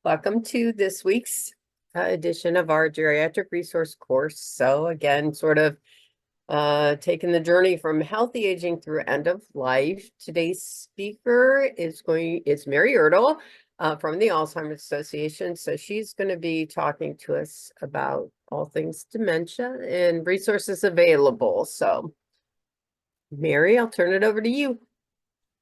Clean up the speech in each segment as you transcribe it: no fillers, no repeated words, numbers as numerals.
Welcome to this week's edition of our geriatric resource course. So again, sort of taking the journey from healthy aging through end of life. Today's speaker is Mary Ertle from the Alzheimer's Association. So she's going to be talking to us about all things dementia and resources available. So Mary, I'll turn it over to you.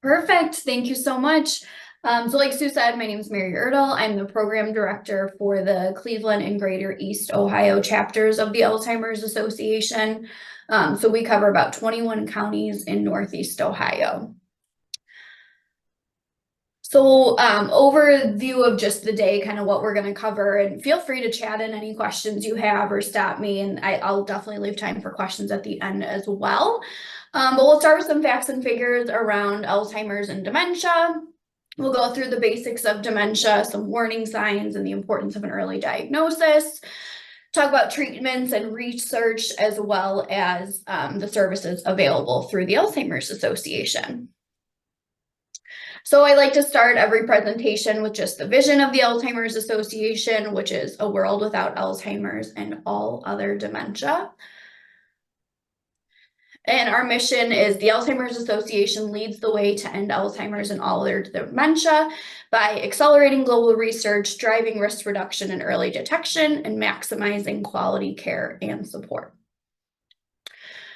Perfect. Thank you so much. So like Sue said, my name is Mary Ertle. I'm the program director for the Cleveland and Greater East Ohio chapters of the Alzheimer's Association. So we cover about 21 counties in Northeast Ohio. So overview of just the day, kind of what we're going to cover, and feel free to chat in any questions you have or stop me, and I'll definitely leave time for questions at the end as well. But we'll start with some facts and figures around Alzheimer's and dementia. We'll go through the basics of dementia, some warning signs, and the importance of an early diagnosis. Talk about treatments and research, as well as the services available through the Alzheimer's Association. So I like to start every presentation with just the vision of the Alzheimer's Association, which is a world without Alzheimer's and all other dementia. And our mission is the Alzheimer's Association leads the way to end Alzheimer's and all other dementia by accelerating global research, driving risk reduction and early detection, and maximizing quality care and support.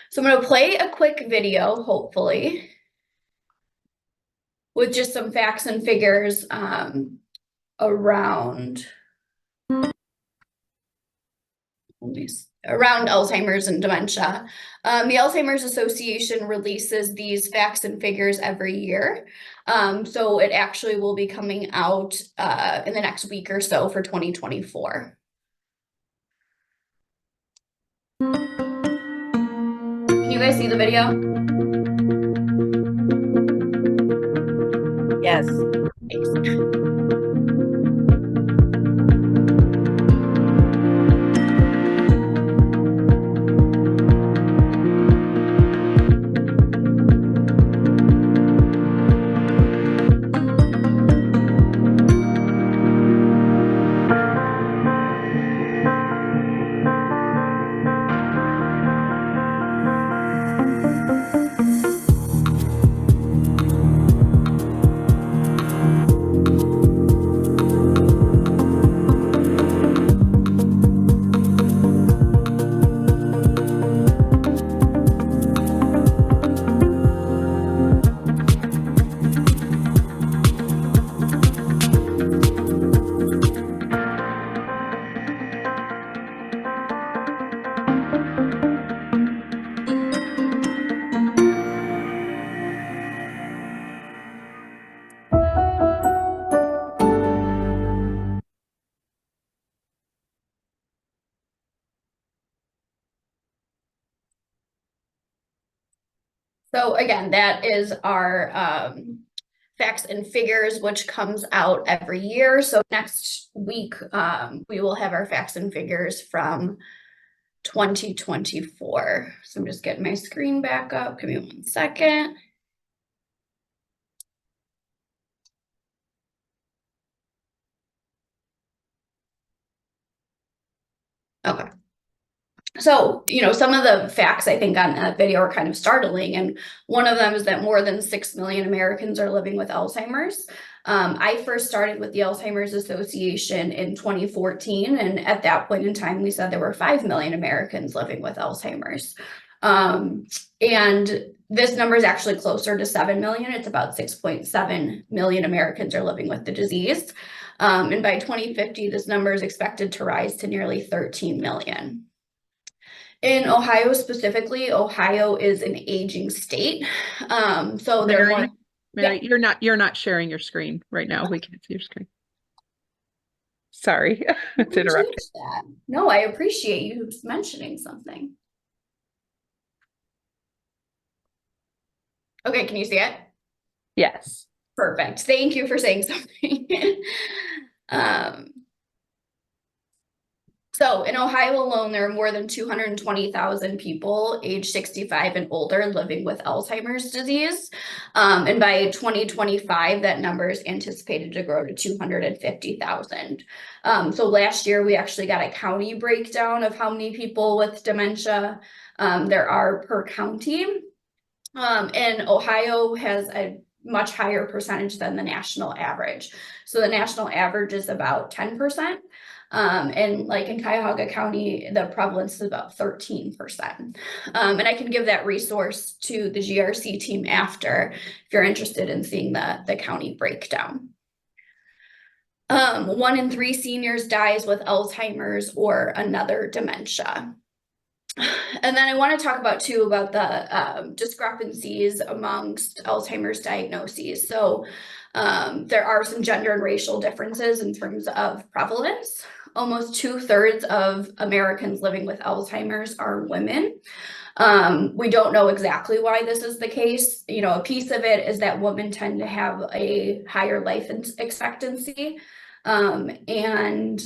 So I'm going to play a quick video, hopefully, with just some facts and figures around Alzheimer's and dementia. The Alzheimer's Association releases these facts and figures every year. So it actually will be coming out in the next week or so for 2024. Can you guys see the video? Yes. Thanks. So again, that is our facts and figures, which comes out every year. So next week, we will have our facts and figures from 2024. So I'm just getting my screen back up. Give me 1 second. Okay. So, some of the facts I think on that video are kind of startling. And one of them is that more than 6 million Americans are living with Alzheimer's. I first started with the Alzheimer's Association in 2014. And at that point in time, we said there were 5 million Americans living with Alzheimer's. And this number is actually closer to 7 million. It's about 6.7 million Americans are living with the disease. And by 2050, this number is expected to rise to nearly 13 million. In Ohio specifically, Ohio is an aging state. So Mary, yeah. you're not sharing your screen right now. We can't see your screen. Sorry to interrupt. That. No, I appreciate you mentioning something. Okay, can you see it? Yes. Perfect. Thank you for saying something. So in Ohio alone, there are more than 220,000 people age 65 and older living with Alzheimer's disease. And by 2025, that number is anticipated to grow to 250,000. So last year, we actually got a county breakdown of how many people with dementia there are per county. And Ohio has a much higher percentage than the national average. So the national average is about 10%. And like in Cuyahoga County, the prevalence is about 13%. And I can give that resource to the GRC team after if you're interested in seeing the county breakdown. 1 in 3 seniors dies with Alzheimer's or another dementia. And then I want to talk about too about the discrepancies amongst Alzheimer's diagnoses. So there are some gender and racial differences in terms of prevalence. Almost 2/3 of Americans living with Alzheimer's are women. We don't know exactly why this is the case. You know, a piece of it is that women tend to have a higher life expectancy, and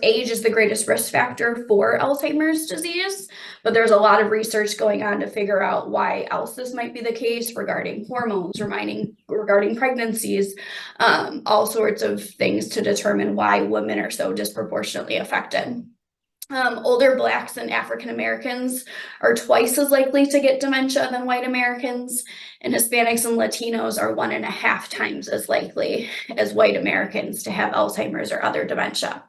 age is the greatest risk factor for Alzheimer's disease, but there's a lot of research going on to figure out why else this might be the case regarding hormones, regarding pregnancies, all sorts of things to determine why women are so disproportionately affected. Older Blacks and African Americans are twice as likely to get dementia than white Americans, and Hispanics and Latinos are 1.5 times as likely as white Americans to have Alzheimer's or other dementia.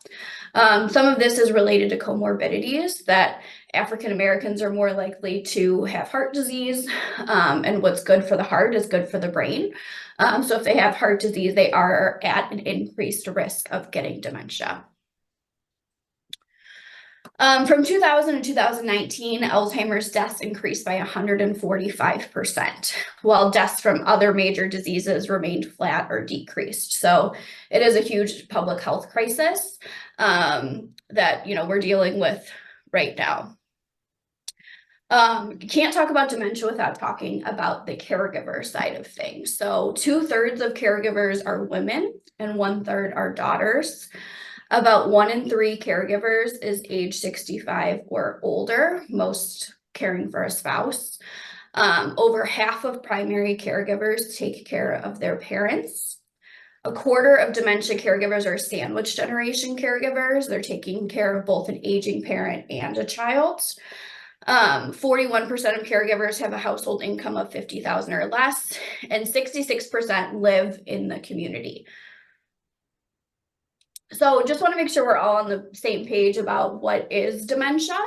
Some of this is related to comorbidities, that African Americans are more likely to have heart disease, and what's good for the heart is good for the brain. So if they have heart disease, they are at an increased risk of getting dementia. From 2000 to 2019, Alzheimer's deaths increased by 145%, while deaths from other major diseases remained flat or decreased. So it is a huge public health crisis that we're dealing with right now. You can't talk about dementia without talking about the caregiver side of things. So 2/3 of caregivers are women and 1/3 are daughters. About 1 in 3 caregivers is age 65 or older, most caring for a spouse. Over half of primary caregivers take care of their parents. 1/4 of dementia caregivers are sandwich generation caregivers. They're taking care of both an aging parent and a child. 41% of caregivers have a household income of $50,000 or less, and 66% live in the community. So just want to make sure we're all on the same page about what is dementia.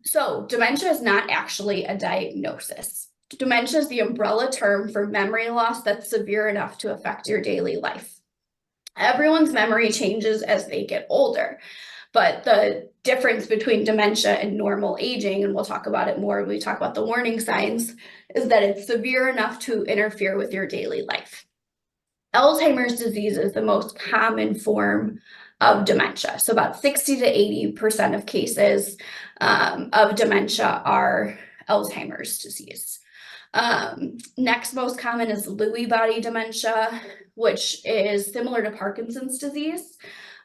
So dementia is not actually a diagnosis. Dementia is the umbrella term for memory loss that's severe enough to affect your daily life. Everyone's memory changes as they get older, but the difference between dementia and normal aging, and we'll talk about it more when we talk about the warning signs, is that it's severe enough to interfere with your daily life. Alzheimer's disease is the most common form of dementia. So about 60 to 80% of cases of dementia are Alzheimer's disease. Next most common is Lewy body dementia, which is similar to Parkinson's disease.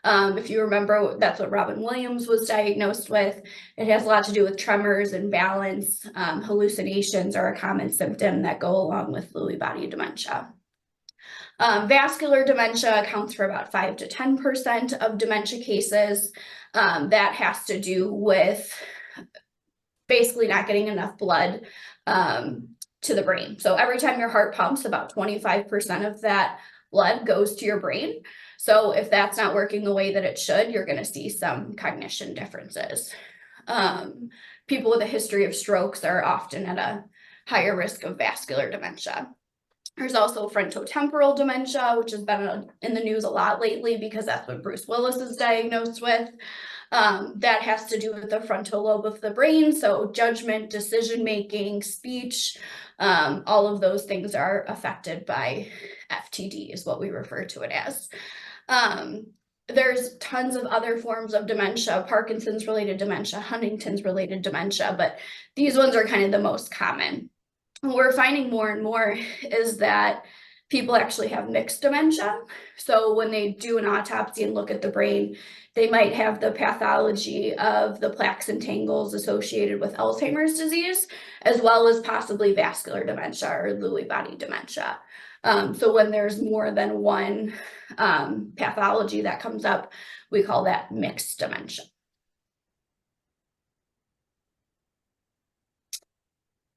If you remember, that's what Robin Williams was diagnosed with. It has a lot to do with tremors and balance. Hallucinations are a common symptom that go along with Lewy body dementia. Vascular dementia accounts for about 5 to 10% of dementia cases. That has to do with basically not getting enough blood to the brain. So every time your heart pumps, about 25% of that blood goes to your brain. So if that's not working the way that it should, you're going to see some cognition differences. People with a history of strokes are often at a higher risk of vascular dementia. There's also frontotemporal dementia, which has been in the news a lot lately because that's what Bruce Willis is diagnosed with. That has to do with the frontal lobe of the brain. So judgment, decision-making, speech, all of those things are affected by FTD is what we refer to it as. There's tons of other forms of dementia, Parkinson's-related dementia, Huntington's-related dementia, but these ones are kind of the most common. What we're finding more and more is that people actually have mixed dementia. So when they do an autopsy and look at the brain, they might have the pathology of the plaques and tangles associated with Alzheimer's disease, as well as possibly vascular dementia or Lewy body dementia. So when there's more than one pathology that comes up, we call that mixed dementia.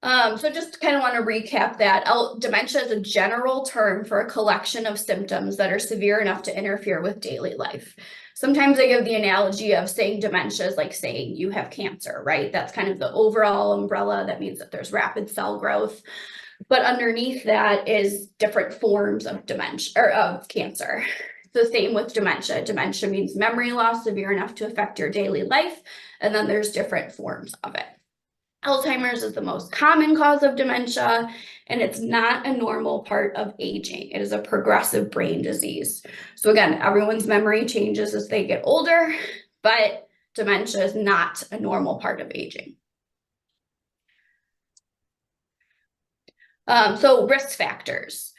So just kind of want to recap that. Dementia is a general term for a collection of symptoms that are severe enough to interfere with daily life. Sometimes I give the analogy of saying dementia is like saying you have cancer, right? That's kind of the overall umbrella. That means that there's rapid cell growth. But underneath that is different forms of dementia or of cancer. The same with dementia. Dementia means memory loss severe enough to affect your daily life. And then there's different forms of it. Alzheimer's is the most common cause of dementia, and it's not a normal part of aging. It is a progressive brain disease. So again, everyone's memory changes as they get older, but dementia is not a normal part of aging. So risk factors.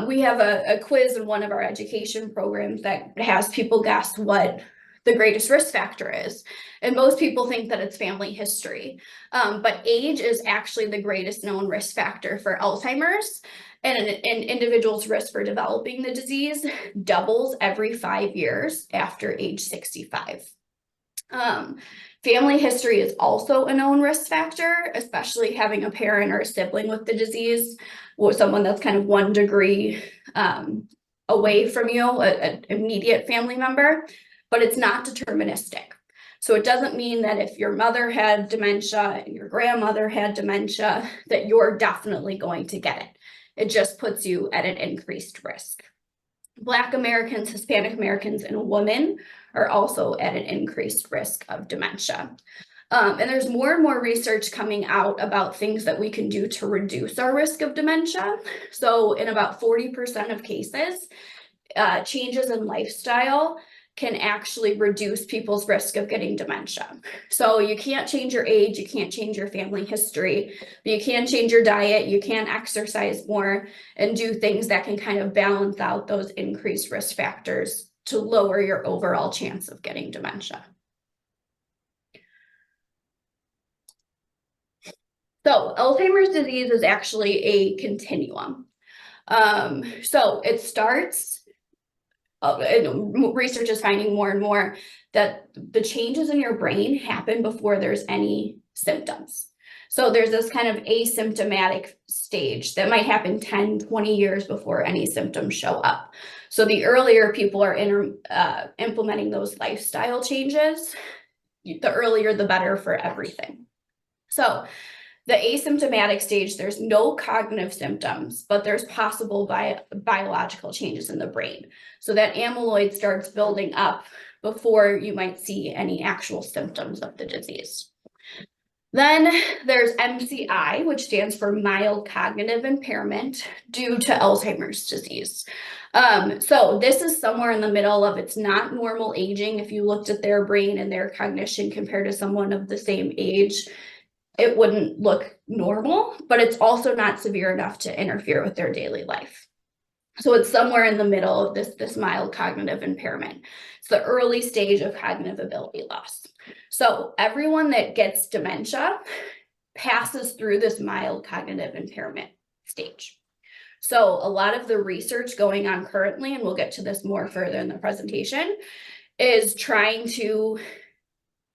We have a quiz in one of our education programs that has people guess what the greatest risk factor is. And most people think that it's family history. But age is actually the greatest known risk factor for Alzheimer's. And an individual's risk for developing the disease doubles every 5 years after age 65. Family history is also a known risk factor, especially having a parent or a sibling with the disease, or someone that's kind of 1 degree away from you, an immediate family member, but it's not deterministic. So it doesn't mean that if your mother had dementia and your grandmother had dementia, that you're definitely going to get it. It just puts you at an increased risk. Black Americans, Hispanic Americans, and women are also at an increased risk of dementia. And there's more and more research coming out about things that we can do to reduce our risk of dementia. So in about 40% of cases, changes in lifestyle can actually reduce people's risk of getting dementia. So you can't change your age, you can't change your family history, but you can change your diet, you can exercise more and do things that can kind of balance out those increased risk factors to lower your overall chance of getting dementia. So Alzheimer's disease is actually a continuum. So it starts, and research is finding more and more that the changes in your brain happen before there's any symptoms. So there's this kind of asymptomatic stage that might happen 10, 20 years before any symptoms show up. So the earlier people are implementing those lifestyle changes, the earlier the better for everything. So the asymptomatic stage, there's no cognitive symptoms, but there's possible biological changes in the brain. So that amyloid starts building up before you might see any actual symptoms of the disease. Then there's MCI, which stands for mild cognitive impairment due to Alzheimer's disease. So this is somewhere in the middle of, it's not normal aging. If you looked at their brain and their cognition compared to someone of the same age, it wouldn't look normal, but it's also not severe enough to interfere with their daily life. So it's somewhere in the middle of this mild cognitive impairment. It's the early stage of cognitive ability loss. So everyone that gets dementia passes through this mild cognitive impairment stage. So a lot of the research going on currently, and we'll get to this more further in the presentation, is trying to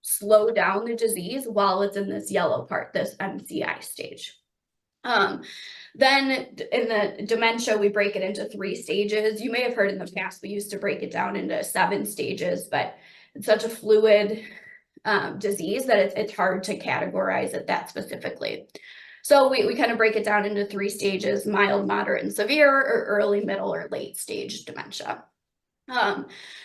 slow down the disease while it's in this yellow part, this MCI stage. Then in the dementia, we break it into 3 stages. You may have heard in the past, we used to break it down into 7 stages, but it's such a fluid disease that it's hard to categorize it that specifically. So we kind of break it down into 3 stages: mild, moderate, and severe, or early, middle, or late stage dementia.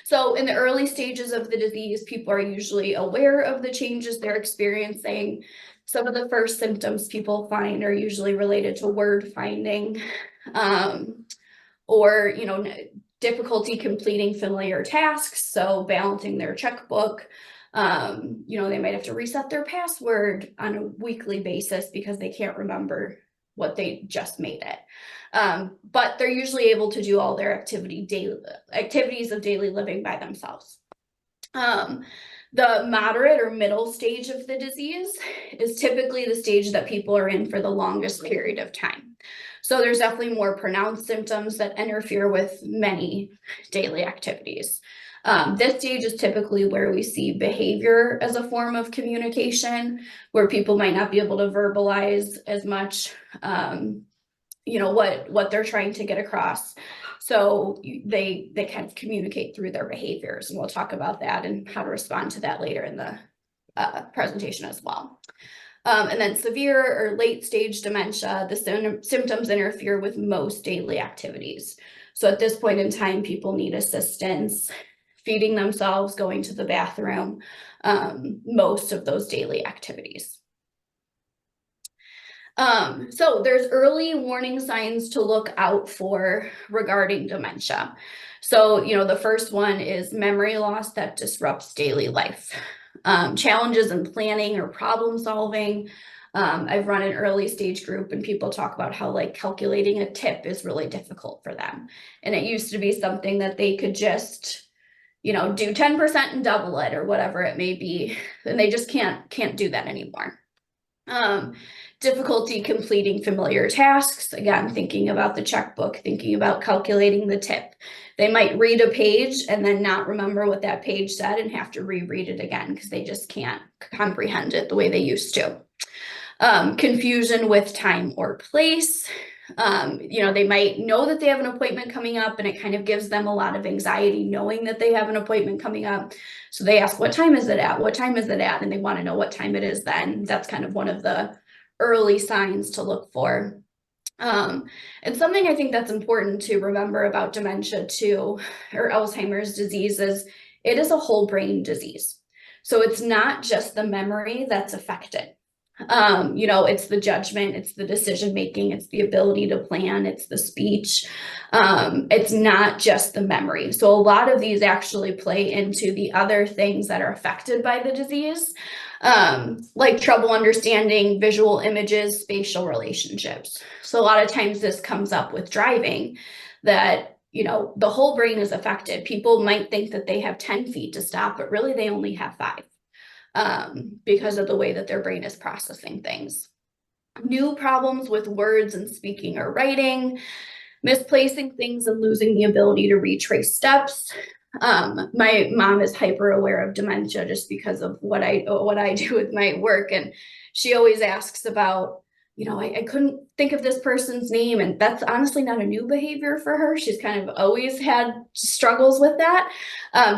So in the early stages of the disease, people are usually aware of the changes they're experiencing. Some of the first symptoms people find are usually related to word finding, or, difficulty completing familiar tasks. So balancing their checkbook, they might have to reset their password on a weekly basis because they can't remember what they just made it. But they're usually able to do all their activities of daily living by themselves. The moderate or middle stage of the disease is typically the stage that people are in for the longest period of time. So there's definitely more pronounced symptoms that interfere with many daily activities. This stage is typically where we see behavior as a form of communication, where people might not be able to verbalize as much, what they're trying to get across. So they kind of communicate through their behaviors, and we'll talk about that and how to respond to that later in the presentation as well. And then severe or late stage dementia, the symptoms interfere with most daily activities. So at this point in time, people need assistance feeding themselves, going to the bathroom, most of those daily activities. So there's early warning signs to look out for regarding dementia. So, the first one is memory loss that disrupts daily life. Challenges in planning or problem solving. I've run an early stage group and people talk about how calculating a tip is really difficult for them. And it used to be something that they could just, do 10% and double it or whatever it may be. And they just can't do that anymore. Difficulty completing familiar tasks. Again, thinking about the checkbook, thinking about calculating the tip. They might read a page and then not remember what that page said and have to reread it again because they just can't comprehend it the way they used to. Confusion with time or place. They might know that they have an appointment coming up and it kind of gives them a lot of anxiety knowing that they have an appointment coming up. So they ask, what time is it at? What time is it at? And they want to know what time it is then. That's kind of one of the early signs to look for. And something I think that's important to remember about dementia too, or Alzheimer's disease, is it is a whole brain disease. So it's not just the memory that's affected. It's the judgment, it's the decision making, it's the ability to plan, it's the speech. It's not just the memory. So a lot of these actually play into the other things that are affected by the disease, like trouble understanding visual images, spatial relationships. So a lot of times this comes up with driving, that the whole brain is affected. People might think that they have 10 feet to stop, but really they only have 5. Because of the way that their brain is processing things. New problems with words and speaking or writing, misplacing things and losing the ability to retrace steps. My mom is hyper aware of dementia just because of what I do with my work. And she always asks about, I couldn't think of this person's name, and that's honestly not a new behavior for her. She's kind of always had struggles with that.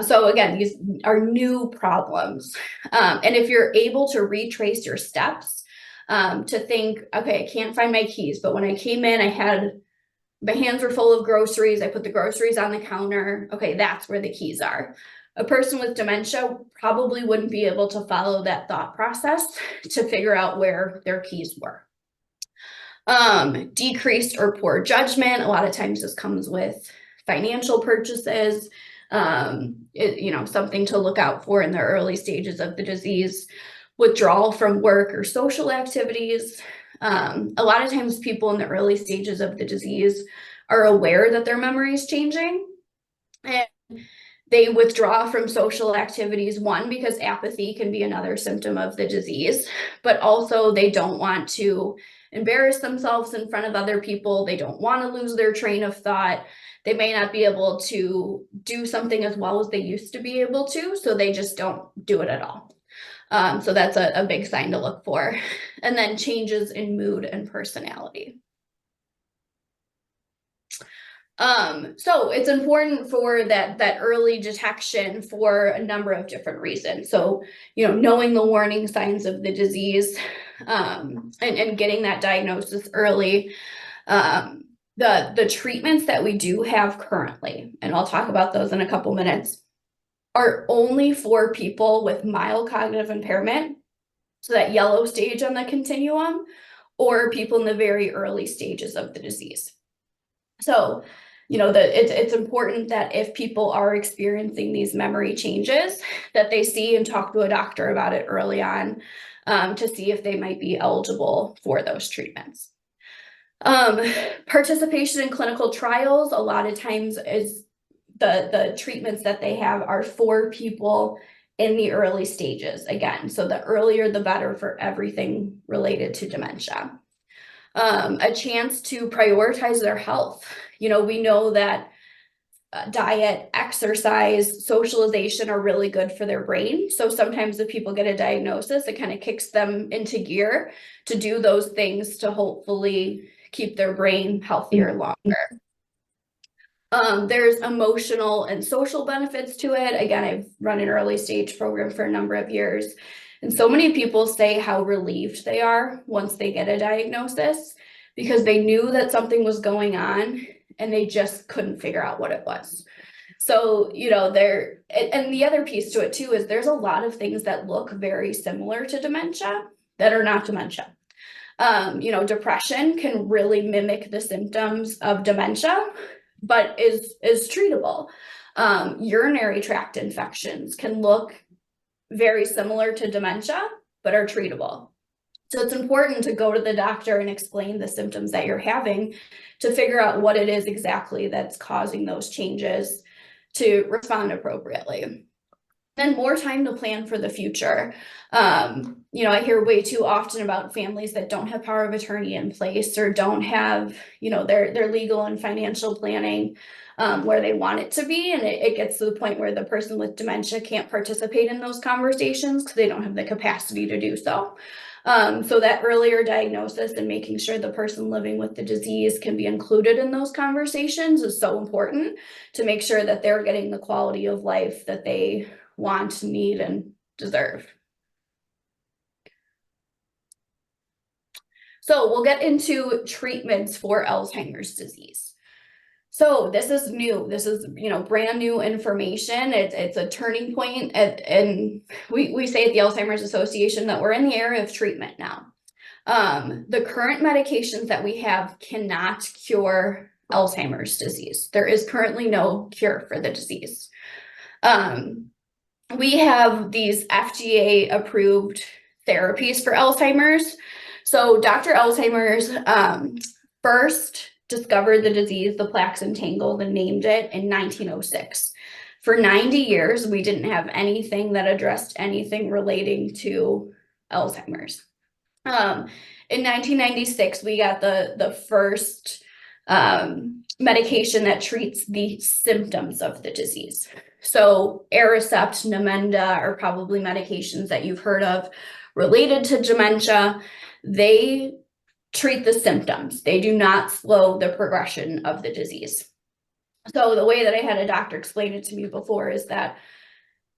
So again, these are new problems. And if you're able to retrace your steps, to think, okay, I can't find my keys, but when I came in, my hands were full of groceries. I put the groceries on the counter. Okay, that's where the keys are. A person with dementia probably wouldn't be able to follow that thought process to figure out where their keys were. Decreased or poor judgment. A lot of times this comes with financial purchases, something to look out for in the early stages of the disease. Withdrawal from work or social activities. A lot of times people in the early stages of the disease are aware that their memory is changing, and they withdraw from social activities, one, because apathy can be another symptom of the disease, but also they don't want to embarrass themselves in front of other people. They don't want to lose their train of thought. They may not be able to do something as well as they used to be able to, so they just don't do it at all. So that's a big sign to look for. And then changes in mood and personality. So it's important for that early detection for a number of different reasons. So, knowing the warning signs of the disease, and getting that diagnosis early. The treatments that we do have currently, and I'll talk about those in a couple minutes, are only for people with mild cognitive impairment, so that yellow stage on the continuum, or people in the very early stages of the disease. So, it's important that if people are experiencing these memory changes, that they see and talk to a doctor about it early on, to see if they might be eligible for those treatments. Participation in clinical trials, a lot of times is the treatments that they have are for people in the early stages again. So the earlier, the better for everything related to dementia. A chance to prioritize their health. You know, we know that diet, exercise, socialization are really good for their brain. So sometimes if people get a diagnosis, it kind of kicks them into gear to do those things to hopefully keep their brain healthier longer. There's emotional and social benefits to it. Again, I've run an early stage program for a number of years. And so many people say how relieved they are once they get a diagnosis because they knew that something was going on and they just couldn't figure out what it was. So, you know, and the other piece to it too is there's a lot of things that look very similar to dementia that are not dementia. You know, depression can really mimic the symptoms of dementia, but is treatable. Urinary tract infections can look very similar to dementia, but are treatable. So it's important to go to the doctor and explain the symptoms that you're having to figure out what it is exactly that's causing those changes to respond appropriately. Then more time to plan for the future. You know, I hear way too often about families that don't have power of attorney in place or don't have, you know, their legal and financial planning where they want it to be. And it gets to the point where the person with dementia can't participate in those conversations because they don't have the capacity to do so. So that earlier diagnosis and making sure the person living with the disease can be included in those conversations is so important to make sure that they're getting the quality of life that they want, need, and deserve. So we'll get into treatments for Alzheimer's disease. So this is new. This is, you know, brand new information. It's a turning point and we say at the Alzheimer's Association that we're in the era of treatment now. The current medications that we have cannot cure Alzheimer's disease. There is currently no cure for the disease. We have these FDA approved therapies for Alzheimer's. So Dr. Alzheimer's first discovered the disease, the plaques entangled, and named it in 1906. For 90 years, we didn't have anything that addressed anything relating to Alzheimer's. In 1996, we got the first medication that treats the symptoms of the disease. So Aricept, Namenda are probably medications that you've heard of related to dementia. They treat the symptoms. They do not slow the progression of the disease. So the way that I had a doctor explain it to me before is that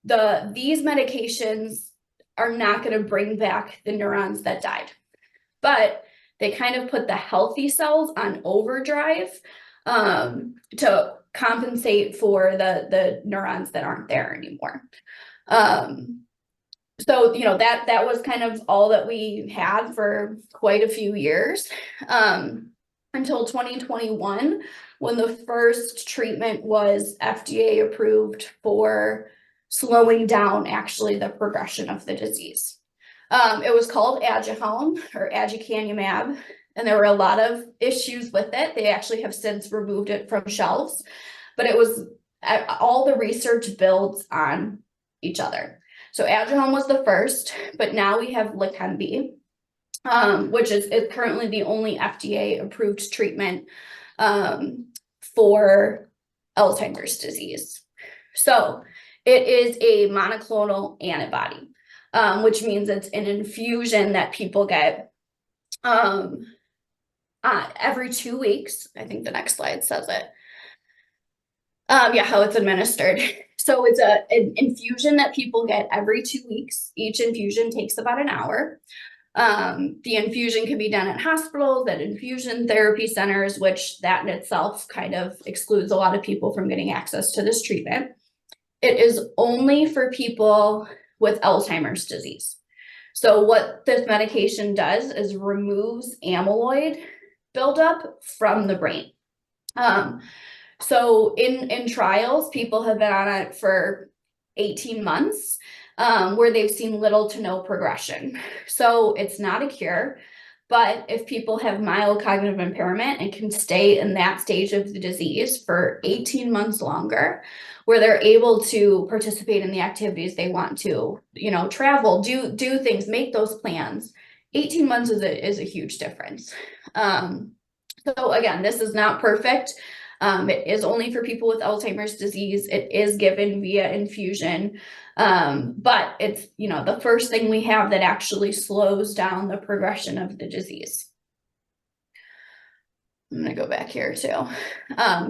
these medications are not going to bring back the neurons that died, but they kind of put the healthy cells on overdrive to compensate for the neurons that aren't there anymore. So, you know, that was kind of all that we had for quite a few years until 2021, when the first treatment was FDA approved for slowing down actually the progression of the disease. It was called Aduhelm or aducanumab, and there were a lot of issues with it. They actually have since removed it from shelves, but it was all the research builds on each other. So Aduhelm was the first, but now we have Leqembi, which is currently the only FDA approved treatment for Alzheimer's disease. So it is a monoclonal antibody, which means it's an infusion that people get every 2 weeks. I think the next slide says it. Yeah, how it's administered. So it's an infusion that people get every 2 weeks. Each infusion takes about an hour. The infusion can be done at hospitals, at infusion therapy centers, which that in itself kind of excludes a lot of people from getting access to this treatment. It is only for people with Alzheimer's disease. So what this medication does is removes amyloid buildup from the brain. So in trials, people have been on it for 18 months, where they've seen little to no progression. So it's not a cure, But if people have mild cognitive impairment and can stay in that stage of the disease for 18 months longer, where they're able to participate in the activities they want to, you know, travel, do things, make those plans, 18 months is a huge difference. So again, this is not perfect. It is only for people with Alzheimer's disease. It is given via infusion. But it's, you know, the first thing we have that actually slows down the progression of the disease. I'm going to go back here too.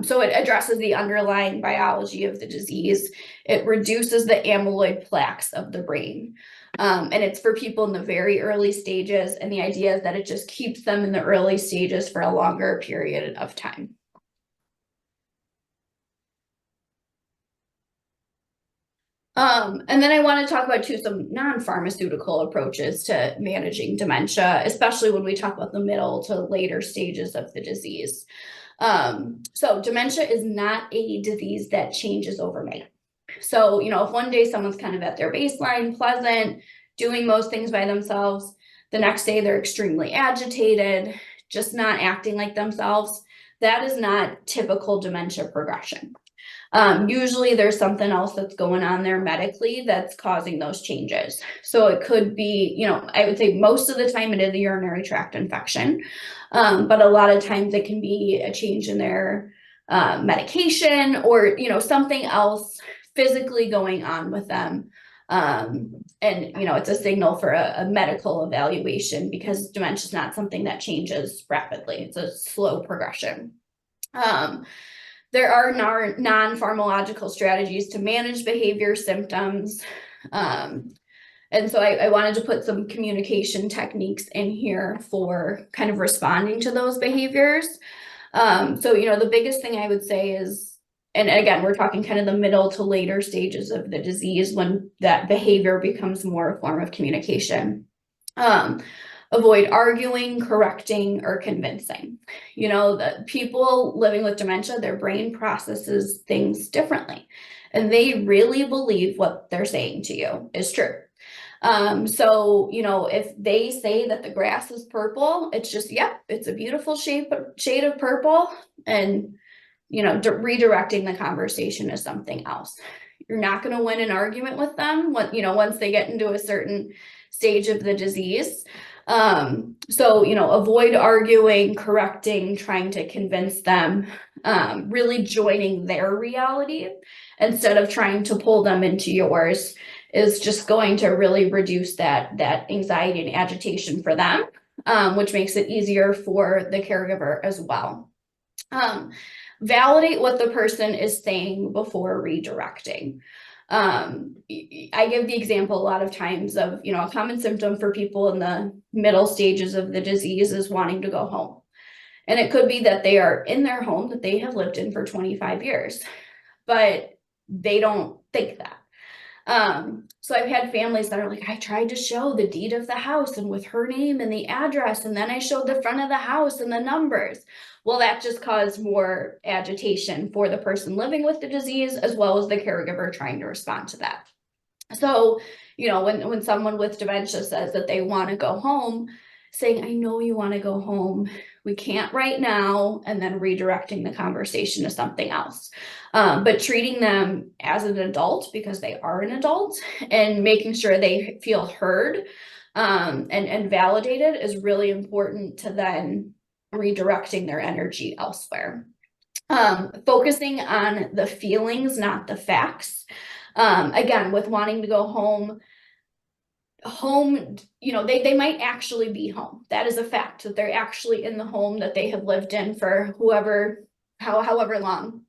So it addresses the underlying biology of the disease. It reduces the amyloid plaques of the brain. And it's for people in the very early stages. And the idea is that it just keeps them in the early stages for a longer period of time. And then I want to talk about too some non-pharmaceutical approaches to managing dementia, especially when we talk about the middle to later stages of the disease. So dementia is not a disease that changes overnight. So, you know, if one day someone's kind of at their baseline, pleasant, doing most things by themselves, the next day they're extremely agitated, just not acting like themselves, that is not typical dementia progression. Usually there's something else that's going on there medically that's causing those changes. So it could be, you know, I would say most of the time it is a urinary tract infection, but a lot of times it can be a change in their medication or, you know, something else physically going on with them. And, you know, it's a signal for a medical evaluation because dementia is not something that changes rapidly. It's a slow progression. There are non-pharmacological strategies to manage behavior symptoms. And so I wanted to put some communication techniques in here for kind of responding to those behaviors. So, you know, the biggest thing I would say is, and again, we're talking kind of the middle to later stages of the disease when that behavior becomes more a form of communication. Avoid arguing, correcting, or convincing. You know, the people living with dementia, their brain processes things differently, and they really believe what they're saying to you is true. So, you know, if they say that the grass is purple, it's just, yep, it's a beautiful shade of purple, and, you know, redirecting the conversation is something else. You're not going to win an argument with them when, you know, once they get into a certain stage of the disease. So, you know, avoid arguing, correcting, trying to convince them, really joining their reality instead of trying to pull them into yours is just going to really reduce that anxiety and agitation for them, which makes it easier for the caregiver as well. Validate what the person is saying before redirecting. I give the example a lot of times of, you know, a common symptom for people in the middle stages of the disease is wanting to go home. And it could be that they are in their home that they have lived in for 25 years, but they don't think that. So I've had families that are like, I tried to show the deed of the house and with her name and the address, and then I showed the front of the house and the numbers. Well, that just caused more agitation for the person living with the disease, as well as the caregiver trying to respond to that. So, you know, when someone with dementia says that they want to go home, saying, I know you want to go home, we can't right now, and then redirecting the conversation to something else. But treating them as an adult because they are an adult and making sure they feel heard and validated is really important to then redirecting their energy elsewhere. Focusing on the feelings, not the facts. Again, with wanting to go home, you know, they might actually be home. That is a fact that they're actually in the home that they have lived in for however long.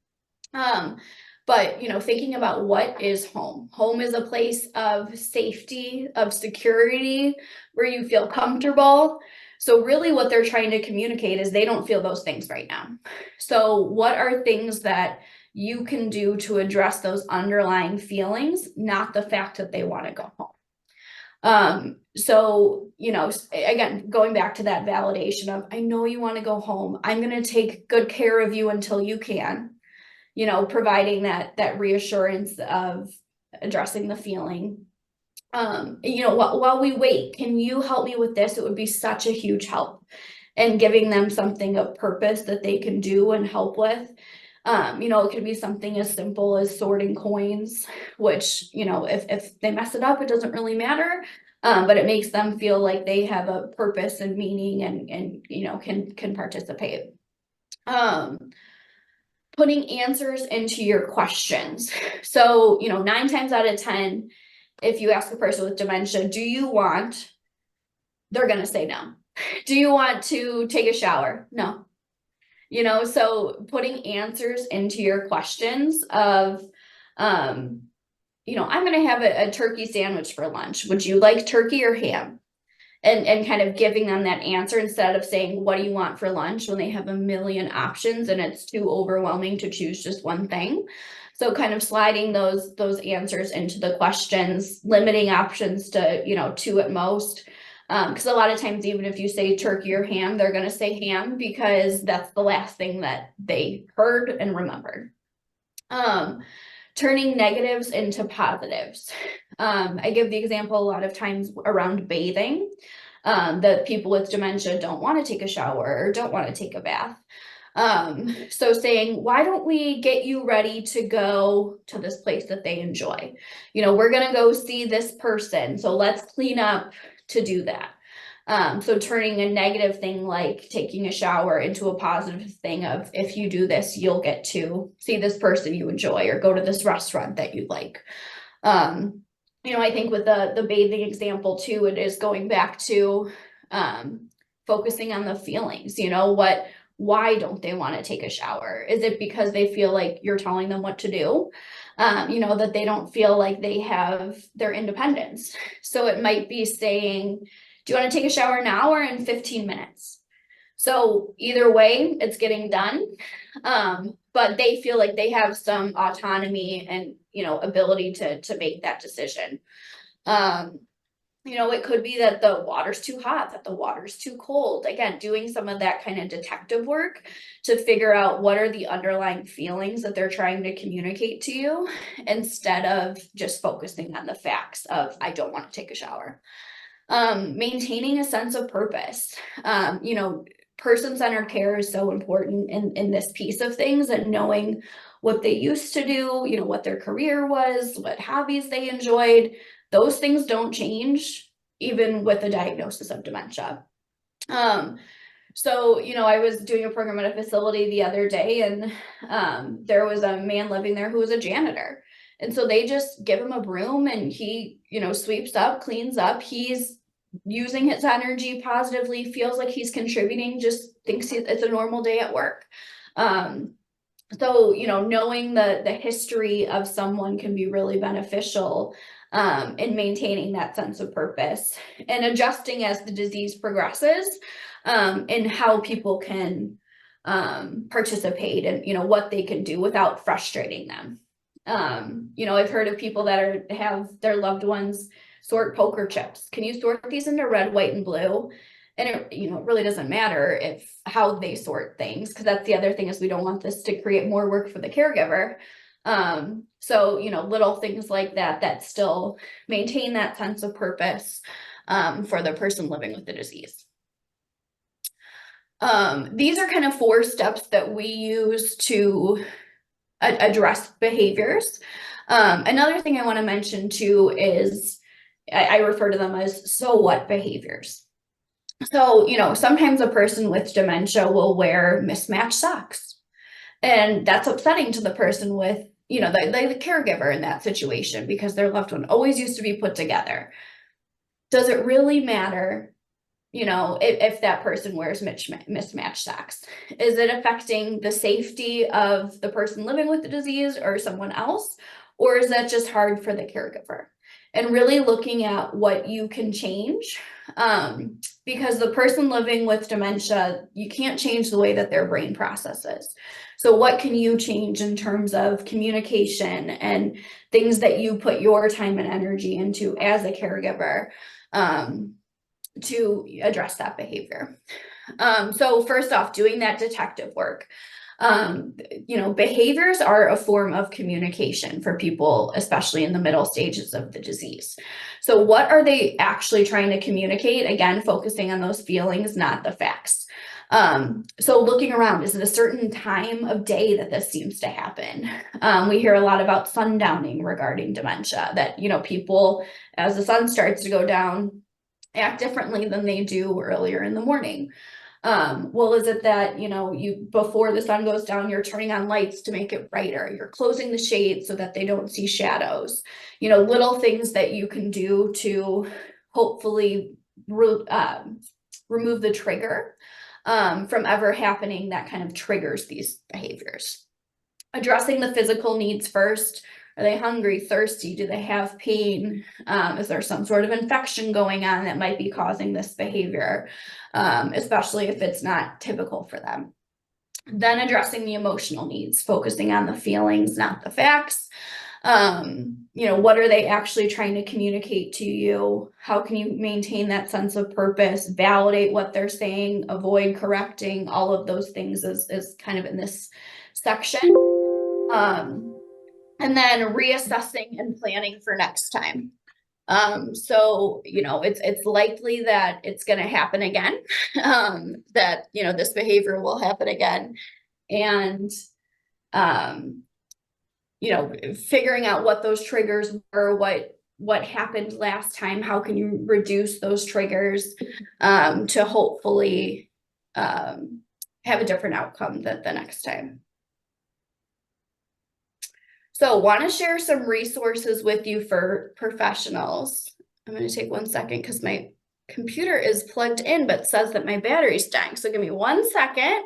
But, you know, thinking about what is home. Home is a place of safety, of security, where you feel comfortable. So really what they're trying to communicate is they don't feel those things right now. So what are things that you can do to address those underlying feelings, not the fact that they want to go home? So, you know, again, going back to that validation of, I know you want to go home. I'm going to take good care of you until you can, you know, providing that reassurance of addressing the feeling. You know, while we wait, can you help me with this? It would be such a huge help. And giving them something of purpose that they can do and help with. You know, it could be something as simple as sorting coins, which, you know, if they mess it up, it doesn't really matter. But it makes them feel like they have a purpose and meaning and you know, can participate. Putting answers into your questions. So, you know, 9 times out of 10, if you ask a person with dementia, do you want, they're gonna say no. Do you want to take a shower? No. You know, so putting answers into your questions of, you know, I'm gonna have a turkey sandwich for lunch. Would you like turkey or ham? And kind of giving them that answer instead of saying, what do you want for lunch, when they have a million options and it's too overwhelming to choose just one thing. So kind of sliding those answers into the questions, limiting options to, you know, 2 at most. Because a lot of times, even if you say turkey or ham, they're going to say ham because that's the last thing that they heard and remembered. Turning negatives into positives. I give the example a lot of times around bathing, that people with dementia don't want to take a shower or don't want to take a bath. So saying, why don't we get you ready to go to this place that they enjoy? You know, we're gonna go see this person, so let's clean up to do that. So turning a negative thing like taking a shower into a positive thing of, if you do this, you'll get to see this person you enjoy or go to this restaurant that you like. You know, I think with the bathing example too, it is going back to focusing on the feelings, you know, why don't they want to take a shower? Is it because they feel like you're telling them what to do? You know, that they don't feel like they have their independence. So it might be saying, do you want to take a shower now or in 15 minutes? So either way, it's getting done. But they feel like they have some autonomy and, you know, ability to make that decision. You know, it could be that the water's too hot, that the water's too cold. Again, doing some of that kind of detective work to figure out what are the underlying feelings that they're trying to communicate to you, instead of just focusing on the facts of, I don't want to take a shower. Maintaining a sense of purpose. You know, person-centered care is so important in this piece of things, and knowing what they used to do, you know, what their career was, what hobbies they enjoyed. Those things don't change even with the diagnosis of dementia. So, you know, I was doing a program at a facility the other day, and there was a man living there who was a janitor. And so they just give him a broom and he, you know, sweeps up, cleans up. He's using his energy positively, feels like he's contributing, just thinks it's a normal day at work. So, you know, knowing the history of someone can be really beneficial in maintaining that sense of purpose, and adjusting as the disease progresses, and how people can participate, and, you know, what they can do without frustrating them. You know, I've heard of people that have their loved ones sort poker chips. Can you sort these into red, white, and blue? And it, you know, it really doesn't matter if how they sort things, because that's the other thing, is we don't want this to create more work for the caregiver. So, you know, little things like that still maintain that sense of purpose for the person living with the disease. These are kind of 4 steps that we use to address behaviors. Another thing I want to mention too is I refer to them as so what behaviors. So, you know, sometimes a person with dementia will wear mismatched socks, and that's upsetting to the person with, you know, the caregiver in that situation, because their loved one always used to be put together. Does it really matter, you know, if that person wears mismatched socks? Is it affecting the safety of the person living with the disease or someone else? Or is that just hard for the caregiver? And really looking at what you can change, because the person living with dementia, you can't change the way that their brain processes. So what can you change in terms of communication and things that you put your time and energy into as a caregiver, to address that behavior? So first off, doing that detective work. Behaviors are a form of communication for people, especially in the middle stages of the disease. So what are they actually trying to communicate? Again, focusing on those feelings, not the facts. So looking around, is it a certain time of day that this seems to happen? We hear a lot about sundowning regarding dementia, that, people, as the sun starts to go down, act differently than they do earlier in the morning. Well, is it that, you, before the sun goes down, you're turning on lights to make it brighter, you're closing the shades so that they don't see shadows, little things that you can do to hopefully remove the trigger from ever happening that kind of triggers these behaviors. Addressing the physical needs first. Are they hungry, thirsty? Do they have pain? Is there some sort of infection going on that might be causing this behavior, especially if it's not typical for them? Then addressing the emotional needs, focusing on the feelings, not the facts. What are they actually trying to communicate to you? How can you maintain that sense of purpose, validate what they're saying, avoid correcting? All of those things is kind of in this section. And then reassessing and planning for next time. So, it's likely that it's going to happen again, that, this behavior will happen again. And, figuring out what those triggers were, what happened last time, how can you reduce those triggers, to hopefully, have a different outcome the next time. So want to share some resources with you for professionals. I'm going to take 1 second because my computer is plugged in, but says that my battery's dying. So give me 1 second.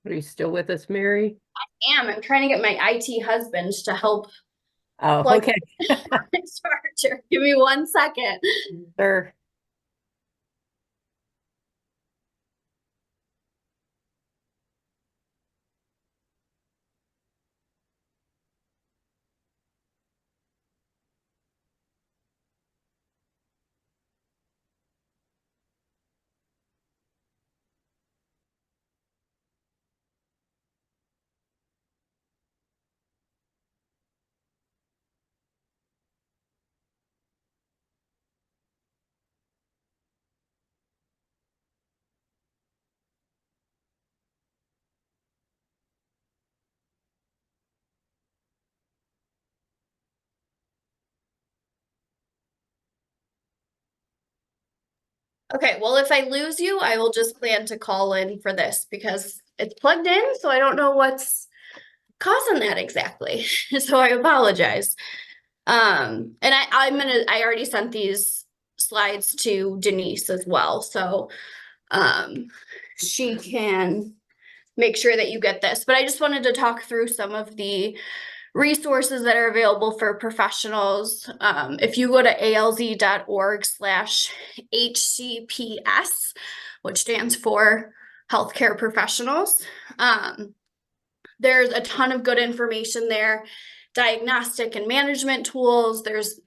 Are you still with us, Mary? I'm trying to get my IT husband to help Oh, plug okay. my charger. Give me 1 second. Sure. Okay, well, if I lose you, I will just plan to call in for this because it's plugged in, so I don't know what's causing that exactly. So I apologize. And I already sent these slides to Denise as well, so she can make sure that you get this. But I just wanted to talk through some of the resources that are available for professionals. If you go to alz.org/HCPS, which stands for Healthcare Professionals, there's a ton of good information there. Diagnostic and management tools. There's,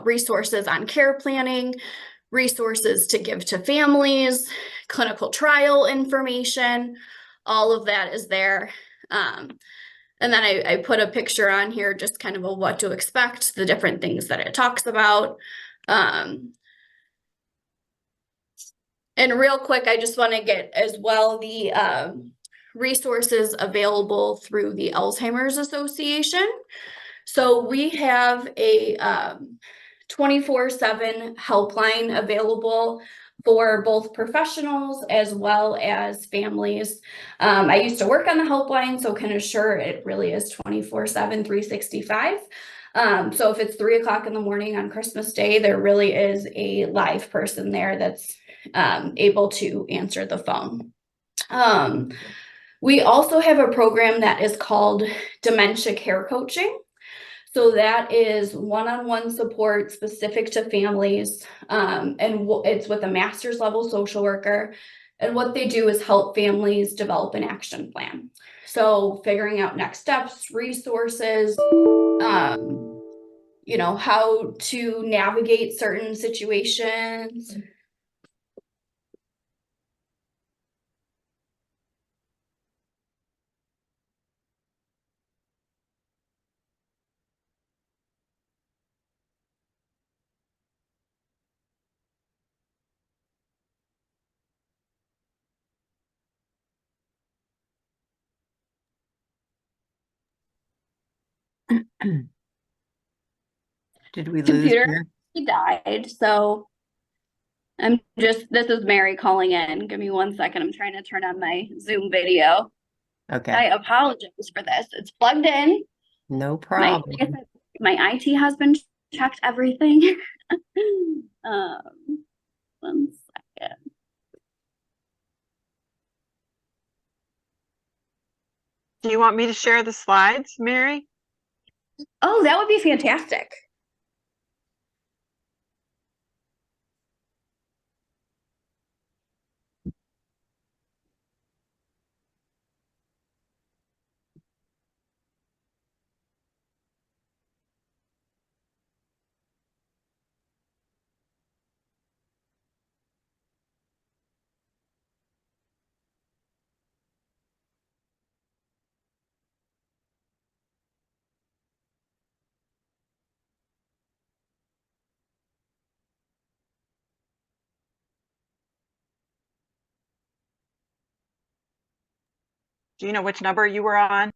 resources on care planning, resources to give to families, clinical trial information. All of that is there. And then I put a picture on here, just kind of a what to expect, the different things that it talks about. And real quick, I just want to get as well the resources available through the Alzheimer's Association. So we have a 24/7 helpline available for both professionals as well as families. I used to work on the helpline, so can assure it really is 24/7, 365. So if it's 3 o'clock in the morning on Christmas Day, there really is a live person there that's able to answer the phone. We also have a program that is called Dementia Care Coaching. So that is one-on-one support specific to families, and it's with a master's level social worker. And what they do is help families develop an action plan. So figuring out next steps, resources, how to navigate certain situations. Did we lose Computer Mary? He died, so this is Mary calling in. Give me 1 second. I'm trying to turn on my Zoom video. Okay, I apologize for this. It's plugged in. no Like I problem. said, my IT husband checked everything. 1 second. Do you want me to share the slides, Mary? Oh, that would be fantastic. Do you know which number you were on?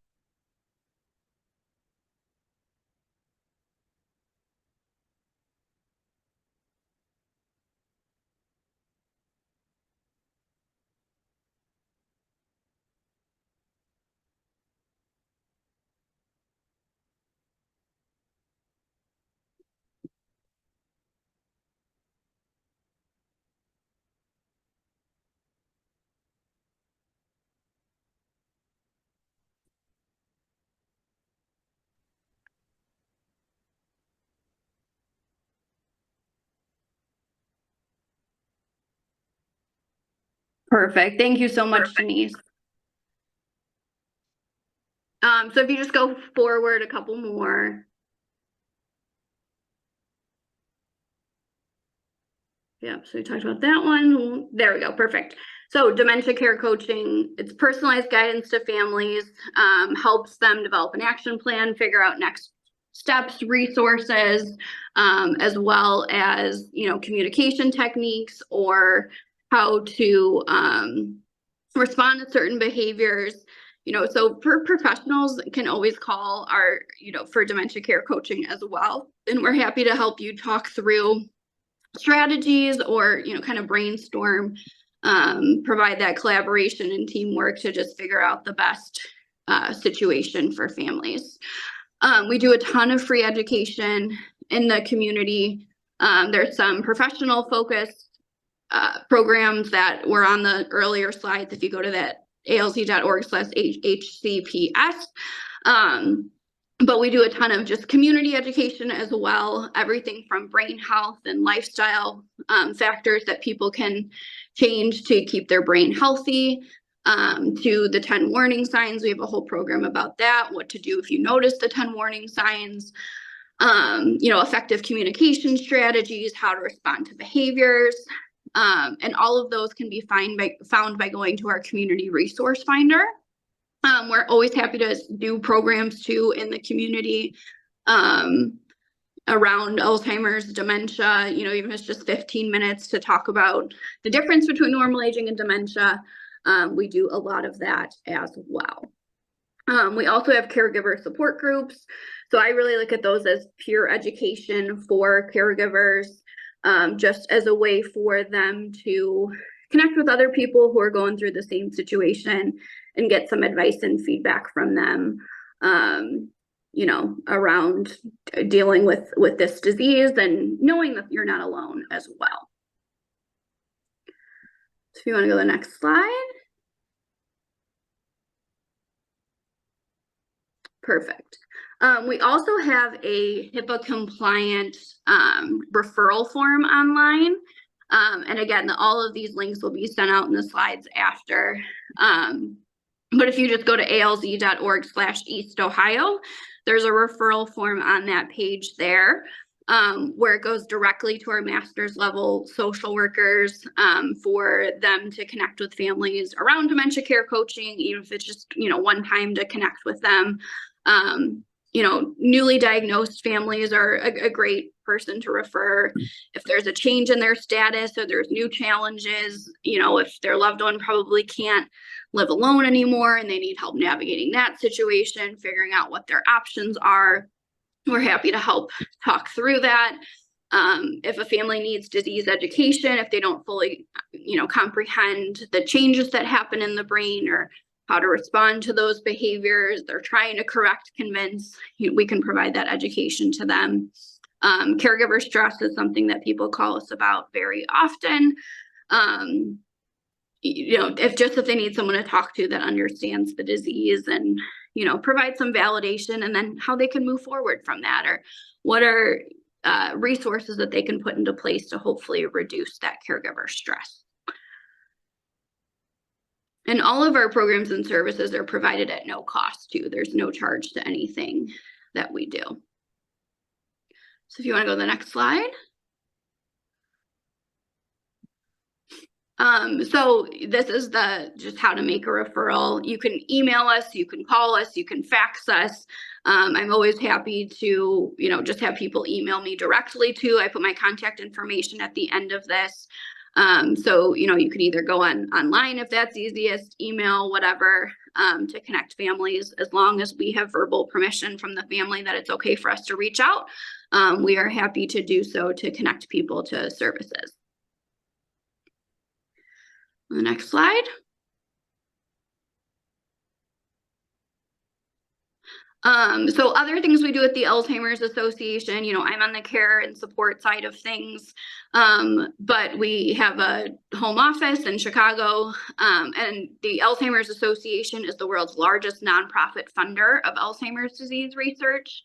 Perfect. Thank you so much, Denise. So if you just go forward a couple more. Yep, so we talked about that one. There we go, perfect. So dementia care coaching, it's personalized guidance to families, helps them develop an action plan, figure out next steps, resources, as well as, communication techniques or how to respond to certain behaviors. So professionals can always call our, for dementia care coaching as well. And we're happy to help you talk through strategies or, kind of brainstorm, provide that collaboration and teamwork to just figure out the best situation for families. We do a ton of free education in the community. There's some professional focused programs that were on the earlier slides. If you go to that alz.org/HCPS. But we do a ton of just community education as well, everything from brain health and lifestyle factors that people can change to keep their brain healthy, to the 10 warning signs. We have a whole program about that, what to do if you notice the 10 warning signs, effective communication strategies, how to respond to behaviors, and all of those can be found by going to our community resource finder. We're always happy to do programs too in the community around Alzheimer's, dementia, even if it's just 15 minutes to talk about the difference between normal aging and dementia. We do a lot of that as well. We also have caregiver support groups. So I really look at those as peer education for caregivers, just as a way for them to connect with other people who are going through the same situation and get some advice and feedback from them, around dealing with this disease and knowing that you're not alone as well. So if you want to go to the next slide. Perfect. We also have a HIPAA compliant referral form online. And again, all of these links will be sent out in the slides after. But if you just go to alz.org/East Ohio, there's a referral form on that page there, where it goes directly to our master's level social workers for them to connect with families around dementia care coaching, even if it's just, one time to connect with them. Newly diagnosed families are a great person to refer if there's a change in their status or there's new challenges, if their loved one probably can't live alone anymore and they need help navigating that situation, figuring out what their options are. We're happy to help talk through that. If a family needs disease education, if they don't fully, comprehend the changes that happen in the brain or how to respond to those behaviors, they're trying to correct, convince, we can provide that education to them. Caregiver stress is something that people call us about very often. If they need someone to talk to that understands the disease and, provide some validation, and then how they can move forward from that, or what are resources that they can put into place to hopefully reduce that caregiver stress. And all of our programs and services are provided at no cost too. There's no charge to anything that we do. So if you want to go to the next slide. So this is just how to make a referral. You can email us, you can call us, you can fax us. I'm always happy to, just have people email me directly too. I put my contact information at the end of this. So, you can either go online if that's easiest, email, whatever, to connect families. As long as we have verbal permission from the family that it's okay for us to reach out, we are happy to do so to connect people to services. The next slide. So other things we do at the Alzheimer's Association, I'm on the care and support side of things, but we have a home office in Chicago, and the Alzheimer's Association is the world's largest nonprofit funder of Alzheimer's disease research.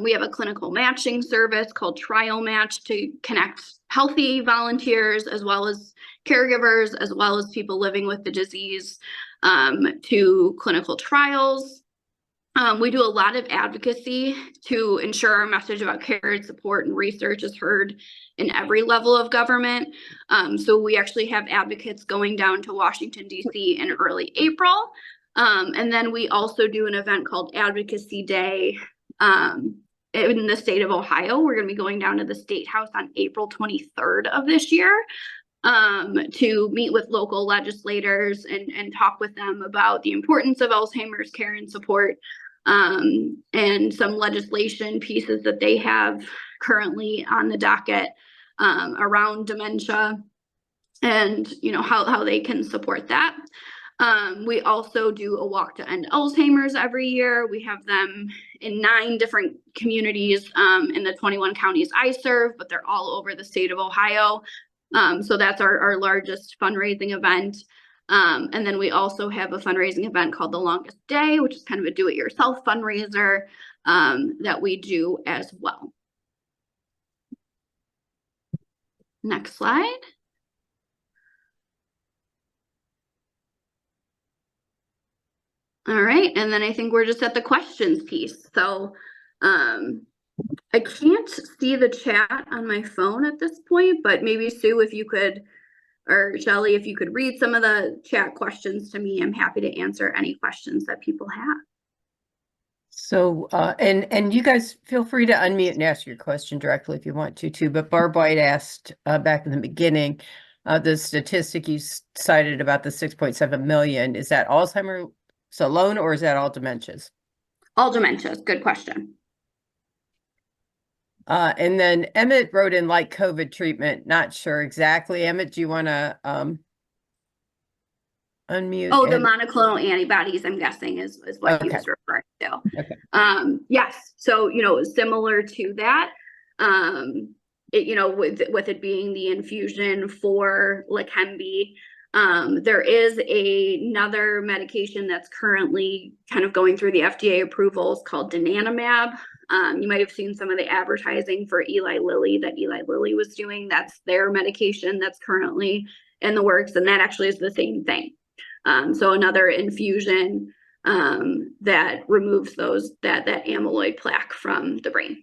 We have a clinical matching service called Trial Match to connect healthy volunteers as well as caregivers, as well as people living with the disease, to clinical trials. We do a lot of advocacy to ensure our message about care and support and research is heard in every level of government. So we actually have advocates going down to Washington, D.C. in early April. And then we also do an event called Advocacy Day in the state of Ohio. We're going to be going down to the State House on April 23rd of this year to meet with local legislators and talk with them about the importance of Alzheimer's care and support, and some legislation pieces that they have currently on the docket around dementia and how they can support that. We also do a walk to end Alzheimer's every year. We have them in 9 different communities in the 21 counties I serve, but they're all over the state of Ohio. So that's our largest fundraising event. And then we also have a fundraising event called The Longest Day, which is kind of a do-it-yourself fundraiser that we do as well. Next slide. All right, and then I think we're just at the questions piece. So I can't see the chat on my phone at this point, but maybe Sue, if you could, or Shelly, if you could read some of the chat questions to me, I'm happy to answer any questions that people have. So, and you guys feel free to unmute and ask your question directly if you want to too, but Barb White asked back in the beginning, the statistic you cited about the 6.7 million, is that Alzheimer's alone or is that all dementias? All dementias, good question. And then Emmett wrote in like COVID treatment, not sure exactly. Emmett, do you want to unmute? Oh, the monoclonal antibodies, I'm guessing, is what he was referring to. Okay. Yes, so, similar to that, with it being the infusion for Leqembi, there is another medication that's currently kind of going through the FDA approvals called donanemab. You might have seen some of the advertising for Eli Lilly that Eli Lilly was doing. That's their medication that's currently in the works, and that actually is the same thing. So another infusion that removes that amyloid plaque from the brain.